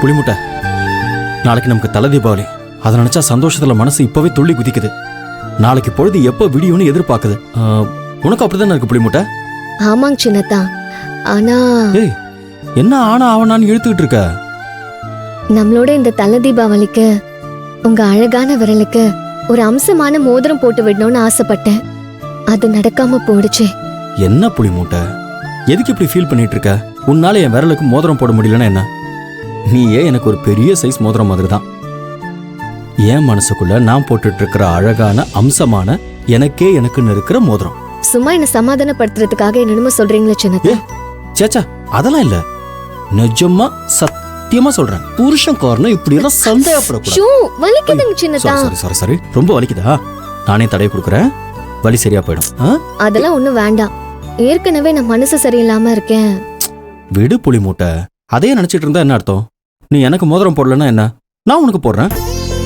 புளிமுட்டை, நாளைக்கு நமக்கு தலை தீபாவளி. அதை நினைச்சா சந்தோஷத்துல மனசு இப்பவே துள்ளி குதிக்குது. நாளைக்கு பொழுது எப்ப விடியும்னு எதிர்பார்க்குது. உனக்கு அப்படிதானே இருக்கு புளிமுட்டை? ஆமாங்க சின்னத்தா. ஆனா ஏய், என்ன ஆனா ஆவனான்னு இழுத்துக்கிட்டு இருக்க? நம்மளோட இந்த தலை தீபாவளிக்கு உங்க அழகான விரலுக்கு ஒரு அம்சமான மோதிரம் போட்டு விடணும்னு ஆசைப்பட்டேன். அது நடக்காம போயிடுச்சு. என்ன புளிமுட்டை, எதுக்கு இப்படி ஃபீல் பண்ணிட்டு இருக்க? உன்னால என் விரலுக்கு மோதிரம் போட முடியலன்னா என்ன? நீயே எனக்கு ஒரு பெரிய சைஸ் மோதிரம் மாதிரி தான். என் மனசுக்குள்ள நான் போட்டுட்டு இருக்கிற அழகான அம்சமான எனக்குன்னு இருக்கிற மோதிரம். சும்மா என்ன சமாதானப்படுத்துறதுக்காக என்னென்னமோ சொல்றீங்களே சின்னத்தா. சேச்சா, அதெல்லாம் இல்ல. நிஜமா சத்தியமா சொல்றேன். புருஷன்காரனும் இப்படி எல்லாம் சந்தேகப்படக்கூடாது. வலிக்குதுங்க சின்னத்தா. சரி, ரொம்ப வலிக்குதா? நானே தடை கொடுக்குறேன், வலி சரியா போயிடும். அதெல்லாம் ஒண்ணும் வேண்டாம். ஏற்கனவே நான் மனசு சரியில்லாம இருக்கேன். விடு புளி மூட்டை, அதையே நினைச்சிட்டு இருந்தா என்ன அர்த்தம்? நீ எனக்கு மோதிரம் போடலன்னா என்ன, நான் உனக்கு போடுறேன்.